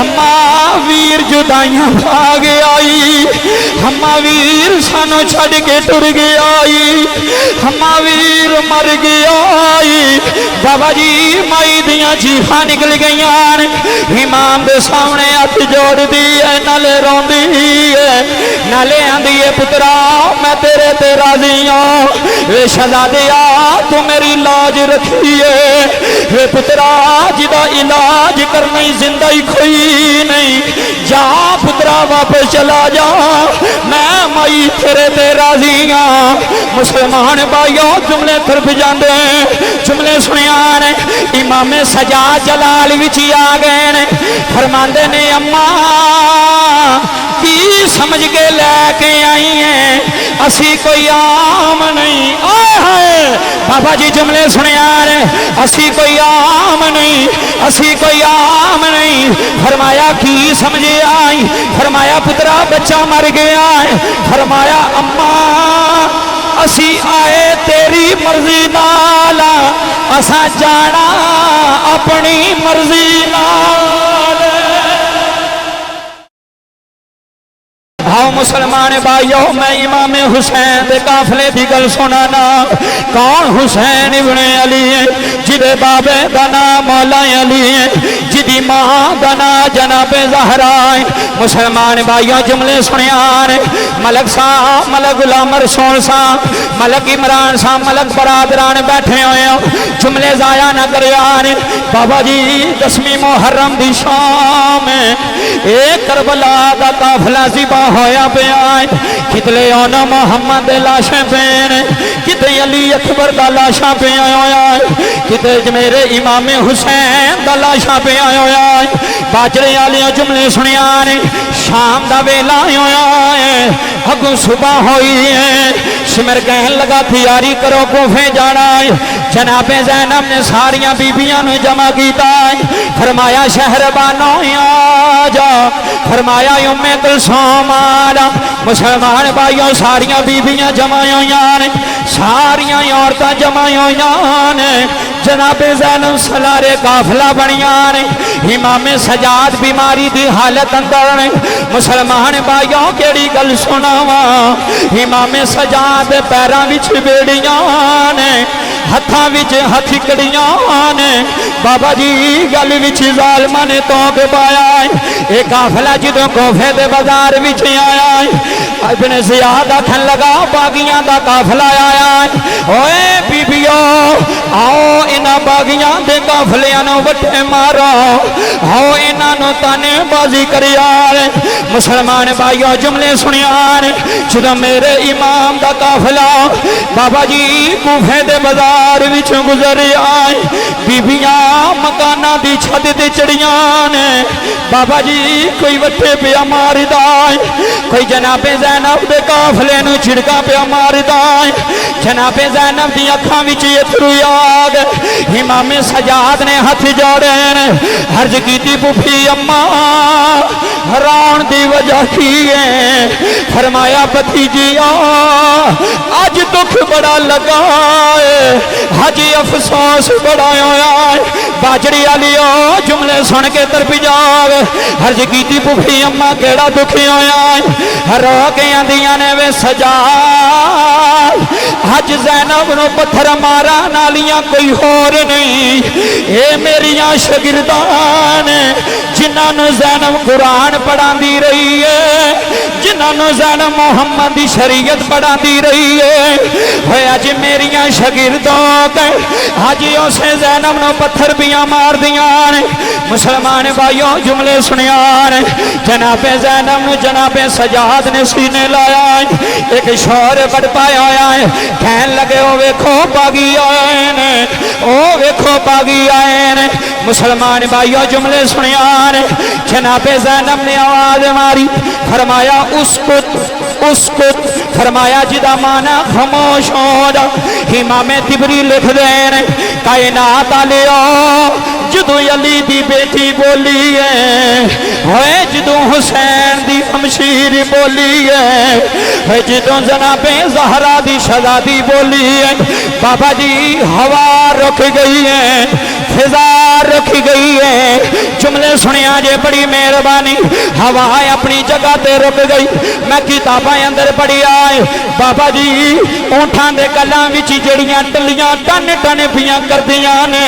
ہما ویر جدائیاں بھاگ آئی ہما ویر سانو چھڑ کے ٹر گیا آئی ہما ویر مر گیا آئی بابا جی مائی دیاں چیخاں نکل گئیاں امام دے سامنے ہاتھ جوڑ دی ہے نالے رون دی ہے نالے آندی ہے پترا میں تیرے تے راضی ہوں اے شہزادیا تو میری لاج رکھی ہے اے پترا جدا علاج کرنی زندہ ہی کوئی نہیں جا پترا واپس چلا جا میں مائی تیرے تے راضی ہوں مسلمان بھائیو جملے طرف جاندے جملے سنیاں امام سجاد جلال وچی آ گئے فرماندے نے اماں کی سمجھ کے لے کے آئی ہیں اسی کوئی عام نہیں بابا جی جملے سنیاں اسی کوئی عام نہیں اسی کوئی عام نہیں فرمایا کی سمجھے آئی فرمایا پترا بچہ مر گیا ہے فرمایا اماں اسی آئے تیری مرضی نالا اسا جانا اپنی مرضی نال ہاں مسلمان بھائیو میں امام حسین دے قافلے دی گل سنانا کون حسین ابن علی ہے جدے بابے دا نام مولا علی ہے جدی ماں دا نام جناب زہرا ہے مسلمان بھائیو جملے سنیان ملک صاحب ملک غلام رسول صاحب ملک عمران صاحب ملک برادران بیٹھے ہوئے جملے ضائع نہ کریان بابا جی 10ویں محرم دی شام ایک کربلا دا قافلہ ذبح ہویا پہ آئے کتلے اونا محمد لاشیں پین کتے علی اکبر دا لاشاں پہ آئے کتے میرے امام حسین دا لاشاں پہ آئے باجرے آلیاں جملے سنیانے شام دا ویلا آئے اگوں صبح ہوئی ہے سمر کہن لگا تیاری کرو کوفے جانا ہے جناب زینب نے ساریاں بیبیاں نے جمع کیتا ہے فرمایا شہر بانو آجا فرمایا ام کلثوم آجا مسلمان بھائیوں ساریاں بیبیاں جمع ہوئیاں ساریاں عورتاں جمع ہوئیاں جناب زینب سلارے قافلہ بنیاں امام سجاد بیماری دی حالت اندر مسلمان بھائیوں کیڑی گل سناواں امام سجاد پیراں وچ بیڑیاں ہتھاں وچ ہتھ کڑیاں بابا جی گل وچ ظالماں نے توک پایا اے قافلہ جدوں کوفے دے بازار وچ آیا ابن زیاد آکھن لگا باغیاں دا قافلہ آیا اوے بیبیو آؤ انہاں باغیاں دے قافلیاں نو وٹے مارو آؤ انہاں نو تانے بازی کریار مسلمان بھائیو جملے سنیار جدوں میرے امام دا قافلہ بابا جی کوفے دے بازار وچ گزر آئے بیبیاں مکانہ دی چھت تے چڑیاں بابا جی کوئی وٹے پیا ماردا کوئی جناب زینب دے قافلے نو چھڑکا پیا ماردا جناب زینب دی اکھاں وچ اتھرو آ گئے امام سجاد نے ہاتھ جوڑے عرض کیتی پھوپھی اماں رون دی وجہ کی ہے فرمایا بھتیجیا اج دکھ بڑا لگا ہے حجی افسوس بڑا ہویا باجڑی والیو جملے سن کے ترپ جاؤ عرض کیتی پھوپھی اماں کیڑا دکھی ہویا رو کے آندیاں نے وے سجاد حج زینب نو پتھر مارا نالیاں کوئی ہور نہیں اے میریاں شاگردان جنہاں نو زینب قرآن پڑھان دی رہی ہے جنہاں نو زینب محمد دی شریعت پڑھان دی رہی ہے ہوئے اج میریاں شاگردوں کے حجیوں سے زینب نو پتھر بیاں مار دیاں مسلمان بھائیوں جملے سنیاں جناب زینب نو جناب سجاد نے سینے لایا ایک شور بڑھ پایا ہویا ہے کہن لگے او ویکھو باغی آئے او ویکھو باغی آئے مسلمان بھائیوں جملے سنیاں جناب زینب نے آواز ماری فرمایا اسکت فرمایا جدا مانا خاموش ہو جا امام تبری لکھ دین کائنات آلیو جدو علی دی بیٹی بولی ہے ہوئے جدو حسین دی شمشیر بولی ہے ہوئے جدو جناب زہرا دی شہزادی بولی ہے بابا جی ہوا رک گئی ہے فضا تیار رکھی گئی ہے جملے سنیا جے بڑی مہربانی ہوا اپنی جگہ تے رک گئی میں کتاباں اندر پڑھی آئے بابا جی اونٹھاں دے گلاں وچ جڑیاں ٹلیاں ٹن ٹن پیاں کردیاں نے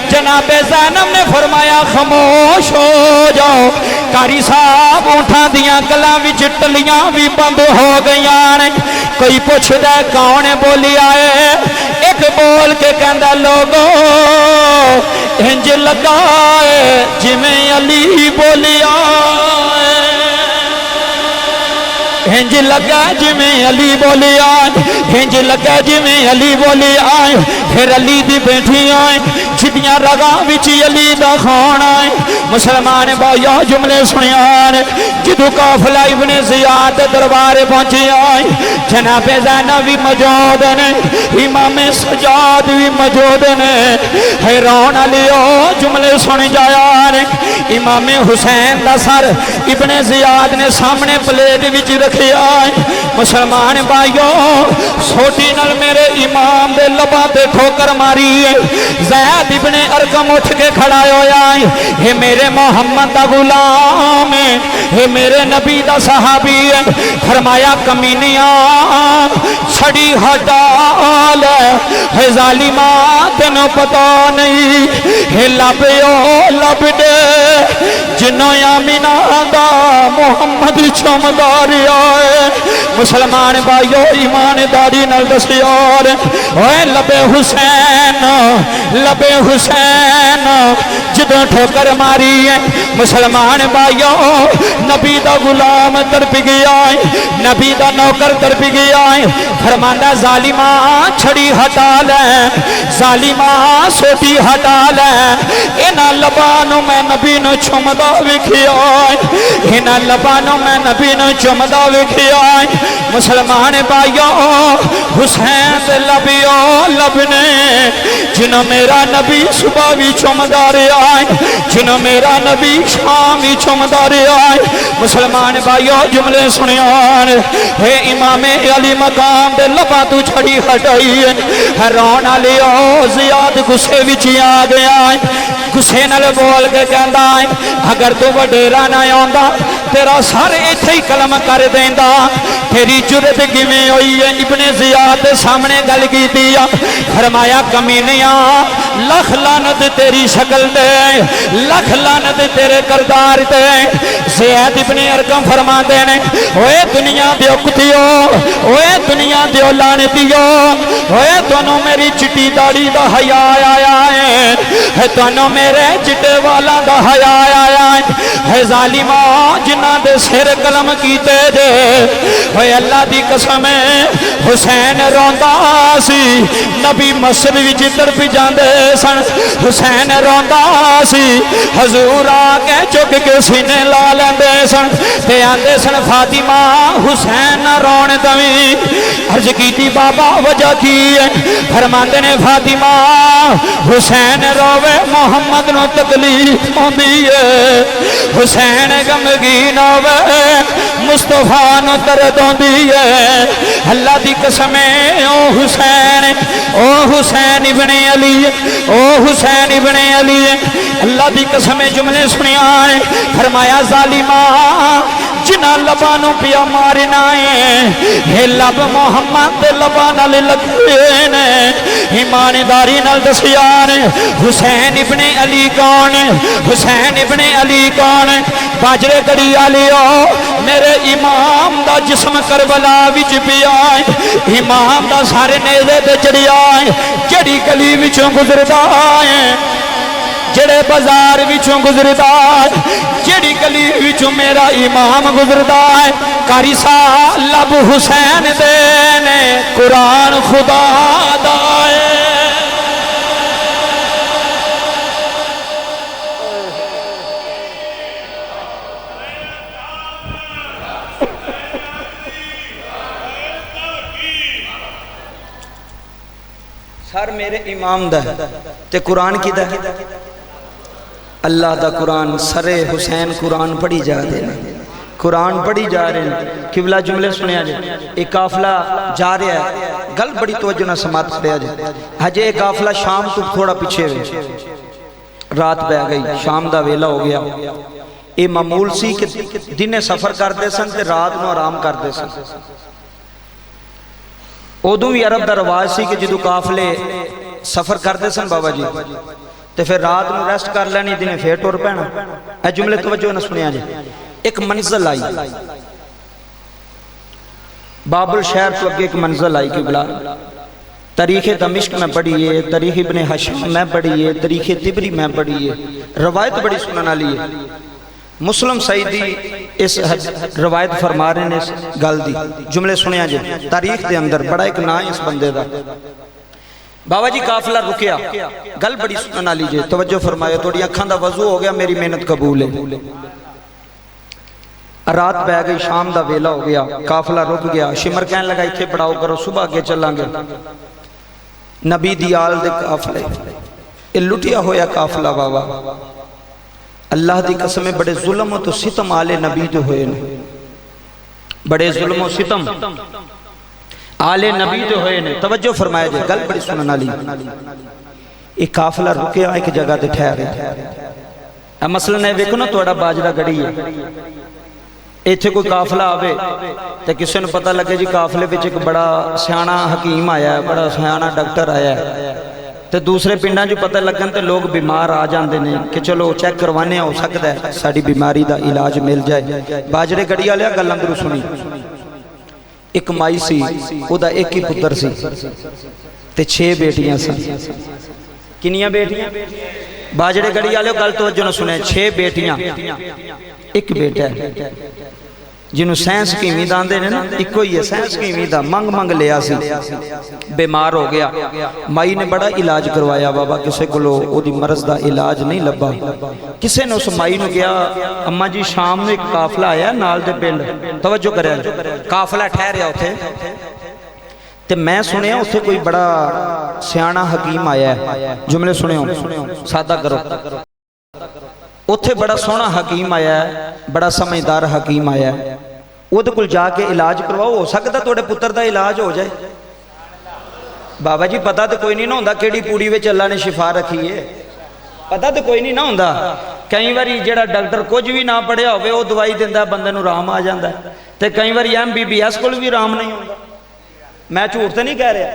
جناب زینب نے فرمایا خاموش ہو جاؤ قاری صاحب اونٹھاں دیاں گلاں وچ ٹلیاں بھی بند ہو گئیاں نے کوئی پوچھدا کون بولی آئے ایک بول کے کہندا لوگو انج لگائے جویں علی بولی آئے انج لگا جویں علی بولی آئے انج لگا جویں علی بولی آئے پھر علی دی بیٹھی آئے جدیاں رگاں وچ علی دا خون آئے مسلمان بھائیو جملے سنیان جدو قافلہ ابن زیاد دربار پہنچی آئے جناب زینب بھی موجود نے امام سجاد بھی موجود نے حیران علیو جملے سن جایا نے امام حسین دا سر ابن زیاد نے سامنے پلیٹ وچ رکھے آئے مسلمان بھائیو سوٹی نال میرے امام دے لباں تے ٹھوکر ماری ہے زید ابن ارقم اٹھ کے کھڑا ہویا ہے یہ میرے محمد دا غلام ہے یہ میرے نبی دا صحابی ہے فرمایا کمینیاں چھڑی ہٹا لے ہے ظالمات تینوں پتہ نہیں ہے لب دے جنوں یامینہ دا محمد چمدار آئے مسلمان بھائیو ایمانداری نال دسیار اوے لبے حسین جدوں ٹھوکر ماری ہے مسلمان بھائیو نبی دا غلام تڑپ گیا ہے نبی دا نوکر تڑپ گیا ہے فرماندا ظالمہ چھڑی ہٹا لے ظالمہ سوٹی ہٹا لے انہاں لبانوں میں نبی نو چمدا وکھیا ہے انہاں لبانوں میں نبی نو چمدا وکھیا ہے مسلمان بھائیو حسین دے لبیو لبنے جنہوں میرا نبی صبح بھی چمدا رہا ہے جنہوں میرا نبی شام بھی چمدا رہا ہے مسلمان بھائیو جملے سنیان اے امام علی مقام دے لبا تو چھڑی ہٹائی ہے حیران علیو زیاد غصے وچ آ گیا ہے غصے نال بول کے کہندا ہے اگر تو وڈیرا نہ آندا تیرا سر ایتھے ہی قلم کر دیندا تیری جرت کیویں ہوئی ہے ابن زیاد سامنے گل کیتی فرمایا کمینیاں لکھ لعنت تیری شکل دے لکھ لعنت تیرے کردار تے زید ابن ارقم فرماندے نے اوے دنیا دیو کتیو اوے دنیا دیو لعنتیو اوے تانوں میری چٹی داڑھی دا حیا آیا ہے تانوں میرے چٹے والا دا حیا آیا ہے ظالمہ جنہاں دے سر قلم کیتے جے اوے اللہ دی قسم ہے حسین روندا سی نبی مسجد وچ تڑپ جاندے سن حسین روندا سی حضور آ کے چک کے سینے لا لیندے سن تے آندے سن فاطمہ حسین نہ رون دویں عرض کیتی بابا وجہ کی ہے فرماندے نے فاطمہ حسین روے محمد نو تکلیف ہوندی ہے حسین غمگین ہوے مصطفیٰ نو درد ہوندی ہے اللہ دی قسم ہے او حسین ابن علی او حسین ابن علی اللہ دی قسم جملے سنیا ہے فرمایا ظالمہ جنہ لبانوں پیا مارنا ہے لب محمد لبان علی لگے نے ایمانداری نال دسیار حسین ابن علی کون حسین ابن علی کون باجرے گڑی آلیو میرے امام دا جسم کربلا وچ پیا امام دا سارے نیزے تے چڑیا جڑی گلی وچوں گزردا ہے جڑے بازار وچوں گزردا جڑی گلی وچوں میرا امام گزردا ہے قاری صاحب لب حسین دے نے قرآن خدا دا ہے سر میرے امام دا تے قرآن کی دا اللہ دا قرآن سر حسین قرآن پڑھی جا دے قرآن پڑھی جا رہے ہیں قبلہ جملے سنیا جائے ایک قافلہ جا رہا ہے گل بڑی توجہ نہ سماعت کریا جائے ہجے ایک قافلہ شام تو تھوڑا پیچھے ہوئے رات پہ گئی، شام دا ویلا ہو گیا. یہ معمول سی کہ دنے سفر کرتے سن تے رات نو آرام کرتے سن. ادو بھی عرب دا رواج سی کہ جدو قافلے سفر کرتے سن بابا جی تے پھر رات نو ریسٹ کر لینی، دنے پھر ٹر پینا. اے جملے توجہ نہ سنیا جی. ایک منزل آئی بابل شہر تو اگے، ایک منزل آئی کہ بلا تاریخ دمشق میں پڑھی ہے، تاریخ ابن حشام میں پڑھی ہے، تاریخ طبری میں پڑھی ہے. روایت بڑی سنن والی ہے. مسلم سعیدی اس روایت فرما رہے ہیں اس گل دی. جملے سنیا جی. تاریخ دے اندر بڑا ایک نا ہے اس بندے دا. بابا جی قافلہ رکیا، گل بڑی سنن والی جی. توجہ فرمائے، تھوڑی اکھاں دا وضو ہو گیا، میری محنت قبول ہے. رات پہ گئی، شام دا ویلا ہو گیا، قافلہ رک گیا. شمر کہنے لگا ایتھے پڑاؤ کرو، صبح کے چلیں گے. نبی دی آل دے قافلے، یہ لٹیا ہویا قافلہ بابا. اللہ دی قسم بڑے ظلم و تو ستم آلے نبی جو ہوئے نے، بڑے ظلم و ستم آلے نبی جو ہوئے نے. توجہ فرمائے جائے، گل بڑی سنن والی. ایک قافلہ رکیا ایک جگہ تے ٹھہرے. مثلا ہے ویکھو نا تھوڑا باجرا گڑی ہے، ایتھے کوئی قافلہ آوے تے کسی نے پتہ لگے جی قافلے وچ ایک بڑا سیاںا حکیم آیا ہے، بڑا سیاںا ڈاکٹر آیا ہے، تے دوسرے پنڈاں جو پتہ لگن تے لوگ بیمار آ جاندے نے کہ چلو چیک کروانے ہو سکتا ہے ساری بیماری دا علاج مل جائے. باجرے گڑی والے گل اندروں سنی. ایک مائی سی، او دا ایک ہی پتر سی تے 6 بیٹیاں سن. کنیاں بیٹیاں؟ باجرے گڑی والے گل توجہ نہ سنے. 6 بیٹیاں، ایک بیٹا ہے جنہوں سائنس کی امید آندے نے نا، ایک کوئی ہے سائنس کی امید آ. منگ منگ لیا سی، بیمار ہو گیا. مائی نے بڑا علاج کروایا بابا، کسے کو لو او دی مرض دا علاج نہیں لبا. کسے نے اس مائی نے کیا اماں جی شام میں ایک قافلہ آیا نال دے پنڈ. توجہ کرے، قافلہ ٹھہریا اتھے تے میں سنیا اتھے کوئی بڑا سیاںا حکیم آیا ہے. جملے سنیو، سادہ کرو. اتھے بڑا سونا حکیم آیا ہے، بڑا سمجھدار حکیم آیا ہے. وہ تو کل جا کے علاج کرواؤ، ہو سکتا توڑے پتر دا علاج ہو جائے. بابا جی پتہ تو کوئی نہیں نہ ہوندا کیڑی پوڑی وچ اللہ نے شفا رکھی ہے، پتہ تو کوئی نہیں نہ ہوندا. کئی باری جڑا ڈاکٹر کچھ بھی نہ پڑھیا ہوئے وہ دوائی دیندا بندے نوں رام آ جاندا ہے، تے کئی باری MBBS کول بھی رام نہیں ہوندا. میں جھوٹ تے نہیں کہہ رہا،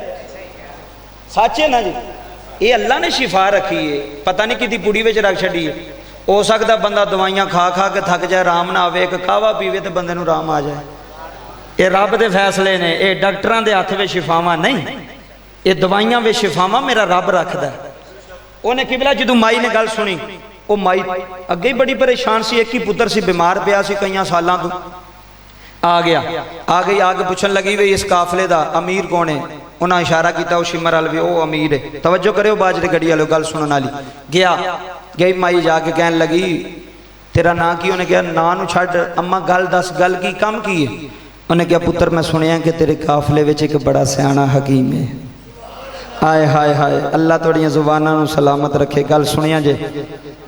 سچ ہے نا جی. یہ اللہ نے شفا رکھی ہے، پتہ نہیں کدی پوڑی وچ رکھ چھڈی ہے. ہو سکتا بندہ دوائیاں کھا کھا کے تھک جائے، رام نہ آوے، ایک کعوہ پیوے تو بندے نوں رام آ جائے. یہ رب دے فیصلے نے، یہ ڈاکٹراں دے ہاتھ وچ شفاواں نہیں، یہ دوائیاں وچ شفاواں میرا رب رکھدا ہے. انہیں قبلہ جدوں مائی نے گل سنی، وہ مائی اگے ہی بڑی پریشان سی. ایک ہی پتر سی، بیمار پیا سی کئی سالاں تو. آ گئی آگے پوچھن لگی وے اس قافلے دا امیر کون ہے؟ انہاں اشارہ کیتا وہ شمر الوی، وہ امیر ہے. توجہ کرے باجرے گڑی والے گل سنن والی. گئی مائی جا کے کہن لگی تیرا نا کی؟ انہیں کہا نا نو چھڈ، اما گل دس، گل کی کم کی ہے؟ انہیں کہا پتر میں سنیا کہ تیرے قافلے وچ ایک بڑا سیاںا حکیم ہے. آئے ہائے ہائے، اللہ توڑیاں زباناں نو سلامت رکھے. گل سنیا جے،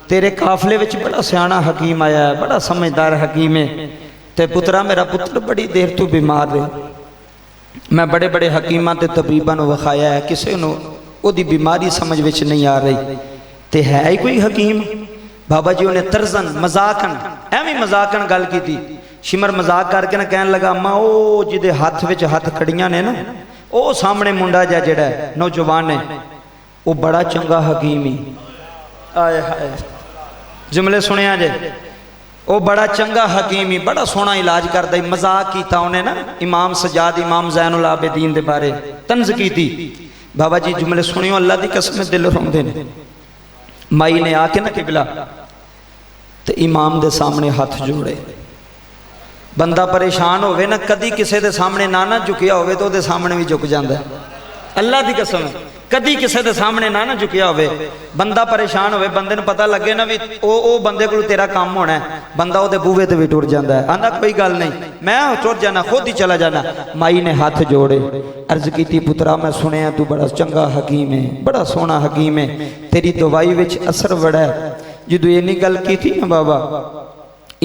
تیرے قافلے وچ بڑا سیاںا حکیم آیا ہے، بڑا سمجھدار حکیم ہے. تے پترا میرا پتر بڑی دیر تو بیمار رہے، میں بڑے بڑے حکیماں تے طبیباں نو وکھایا ہے، کسے نو او دی بیماری سمجھ وچ نہیں آ رہی. تے ہے ہی کوئی حکیم؟ بابا جی انہیں ترزن مزاقن ایویں مزاقن گل کی تھی. شمر مزاق کر کے نہ کہن لگا اما او جدے ہاتھ وچ ہاتھ کھڑیاں نے نا، او سامنے منڈا جڑا ہے نوجوان ہے، وہ بڑا چنگا حکیم ہی. آئے ہائے، جملے سنیا جے، وہ بڑا چنگا حکیم ہی، بڑا سونا علاج کردا ہی. مزاق کیتا انہیں نا امام سجاد، امام زین العابدین دے بارے طنز کی تھی. بابا جی جملے سنیو، اللہ دی قسم دل روندے نے. مائی نے آ کے نا قبلہ تے امام دے سامنے ہاتھ جوڑے. بندہ پریشان ہوئے نا، کدی کسے دے سامنے نہ جھکیا ہوئے تو دے سامنے بھی جھک جاندہ ہے. اللہ دی قسم کدی کسے دے سامنے نہ جھکیا ہوئے، بندہ پریشان ہوئے، بندے نے پتہ لگے نا بھی او بندے کو تیرا کام ہونا ہے، بندہ او دے بوے تے بھی ٹر جاندہ ہے. آندہ کوئی گل نہیں، میں ٹر جانا، خود ہی چلا جانا. مائی نے ہاتھ جوڑے، عرض کی تھی پترا میں سنیا تو بڑا چنگا حکیم ہے، بڑا سونا حکیم ہے، تیری دوائی وچ اثر بڑا ہے. جدو یہ نہیں گل کی تھی نا بابا،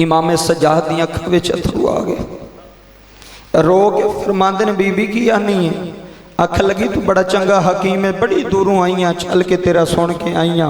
امام سجاد دی اکھاں وچ اتھرو آ گئے، رو کے فرماندے نے بی بی کی آنی ہے؟ آکھ لگی تو بڑا چنگا حکیم ہے، بڑی دوروں آئیاں چل کے تیرا سن کے آئیاں.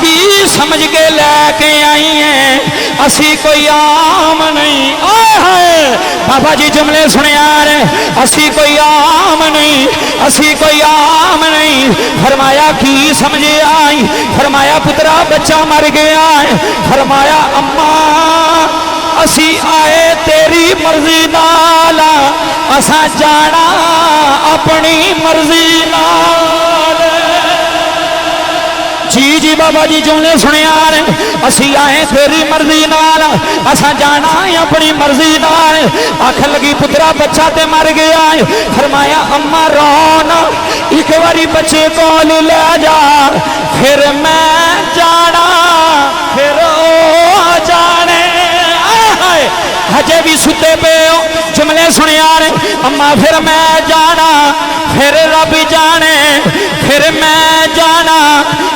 کی سمجھ کے لے کے آئی ہیں اسی کوئی عام نہیں بابا جی جملے سنے آ رہے اسی کوئی عام نہیں اسی کوئی عام نہیں فرمایا کی سمجھے آئی فرمایا پترا بچہ مر گیا ہے فرمایا اماں اسی آئے تیری مرضی نال اساں جانا اپنی مرضی نال جی جی بابا جی جملے سنے آ رہے اسی آئے تیری مرضی نال اساں جانا اپنی مرضی نال آنکھ لگی پترا بچہ تے مر گیا ہے فرمایا اماں رونا ایک باری بچے کو لے جا پھر میں جانا پھر او جانے ہجے بھی ستے پہ ہو جملے سنے آ رہے اماں پھر میں جانا پھر رب جانے پھر میں جانا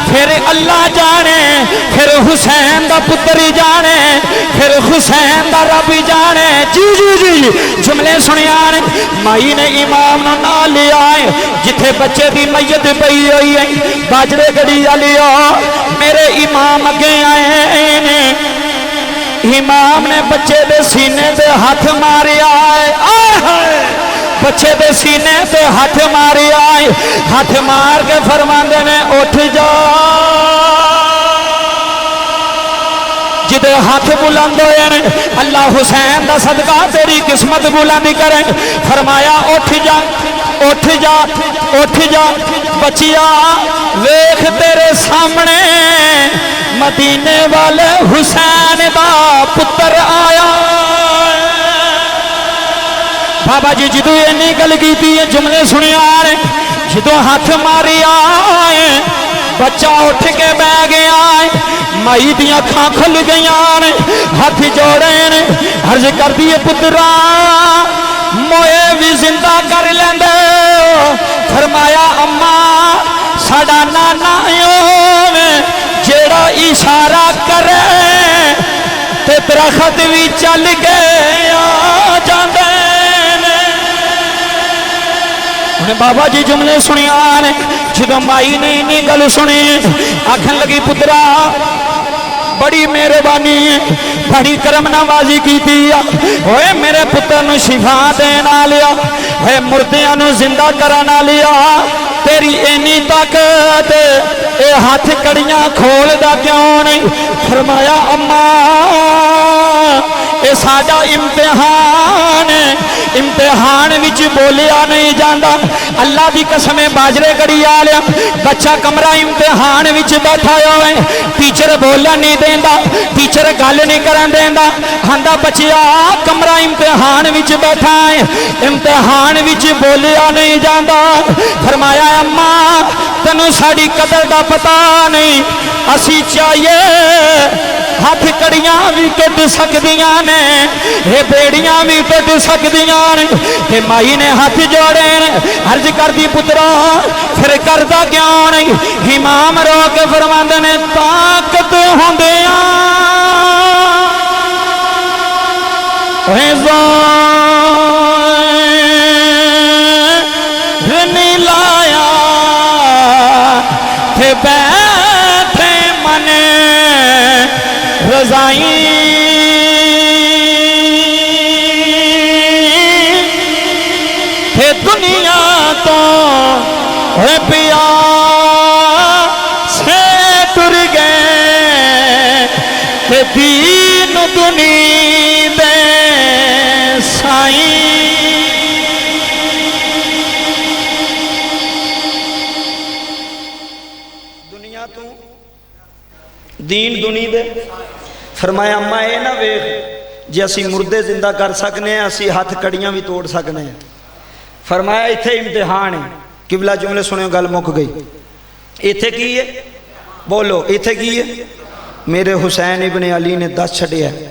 پھر اللہ جانے پھر حسین دا پتری جانے پھر حسین دا رب جانے جی جی جی جملے سنے آ رہے مائی نے امام نہ لے آئے جتھے بچے دی میت پئی ہوئی ہے باجرے گڑی لیا میرے امام اگے آئے امام نے بچے دے سینے دے ہاتھ مارے آئے بچے دے سینے دے ہاتھ مارے آئے ہاتھ مار کے فرماندے نے اٹھ جا جدے ہاتھ بلند ہوئے نے اللہ حسین دا صدقہ تیری قسمت بلند کریں فرمایا اٹھ جا اٹھ جا اٹھ جا بچیا ویکھ تیرے سامنے مدینے والے حسین دا پتر آیا بابا جی جدو اینی گل کیتی ہے جملے سنے آ رہے جدو ہاتھ ماری آئے بچہ اٹھ کے بہ گیا ہے مائی دیا کھاں کھل گیا نے ہاتھ جوڑے نے عرض کر دیے پترا موئے بھی زندہ کر لیندے فرمایا اماں ساڑا نانا جیڑا اشارہ کرے تے درخت بھی چل گیا جاندے نے بابا جی جملے سنی آنے جدو مائی نے انہی گل سنی آکھن لگی پترا بڑی مہربانی بڑی کرم نوازی کی دیا ہوئے میرے پتر نو شفا دینا لیا ہوئے مردیاں نو زندہ کرانا لیا تیری اینی طاقت اے ہاتھ کڑیاں کھول دا کیوں نہیں فرمایا اماں اے ساڈا امتحان امتحان وچ بولیا نہیں جاندا اللہ دی قسم باجرے گڑی آلیا بچہ کمرہ امتحان وچ بیٹھا ہوئے ٹیچر بولیا نہیں دیندا ٹیچر گل نہیں کرن دیندا ہندا بچیا کمرہ امتحان وچ بیٹھا ہے امتحان وچ بولیا نہیں جاندا فرمایا اماں تینوں ساڈی قدر دا پتہ نہیں اسی چاہیے ہاتھ کڑیاں بھی ٹوٹ سکدیاں نے یہ بیڑیاں بھی ٹوٹ سکدیاں نے کہ مائی نے ہاتھ جوڑے عرض کر دی پترا پھر کردہ کیوں نہیں امام رو کے فرماندے نے طاقت ہوندیاں نہیں لایا تھے بیٹھے منے رضائی تھے دنیا تو ہے پیا سے ٹر گئے کہ دین دنی دے سائیں دنیا تو دین دنی دے فرمایا اماں اے نہ ویکھ جی اسی مردے زندہ کر سکنے ہیں اسی ہاتھ کڑیاں بھی توڑ سکنے ہیں فرمایا ایتھے امتحان ہے قبلہ جملے سنے گل مک گئی ایتھے کی ہے بولو ایتھے کی ہے میرے حسین ابن علی نے 10 چھڑے ہیں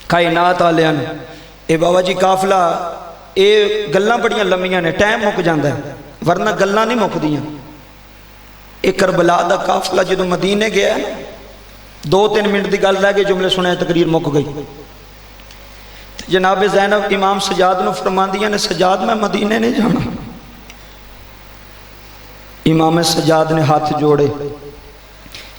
کائنات آلیاں نے اے بابا جی قافلہ اے گلاں بڑیاں لمیاں نے ٹائم مک جاندہ ہے ورنہ گلاں نہیں مک دیاں اے کربلا دا قافلہ جدو مدینے گیا ہے 2-3 منٹ دی گل رہ گئی جملے سنے تقریر مک گئی جناب زینب امام سجاد نو فرمان دیا نے سجاد میں مدینے نہیں جانا امام سجاد نے ہاتھ جوڑے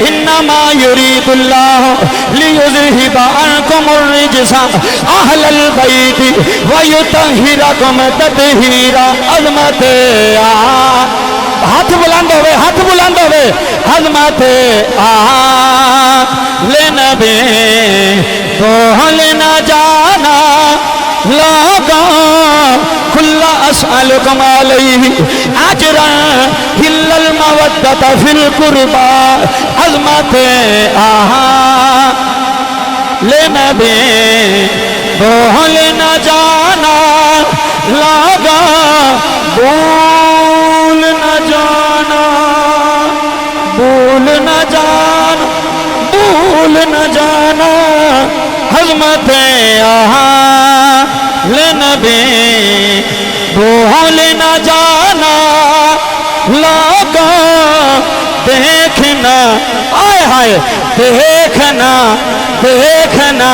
انما یرید اللہ لیذہب عنکم الرجس اہل البیت ویطہرکم تطہیرا عظمت ہاتھ بلند ہوئے ہاتھ بلند ہوئے عظمت نبی بول نہ جانا لوگا کل اسألکم علیہ اجرا الا المودۃ فی القربى عظمت نبی بول نہ جانا لوگا بھول نہ جانا بھول نہ جانا بھول نہ جانا عظمت نبی بھول نہ جانا لوگا دیکھنا آئے ہائے دیکھنا دیکھنا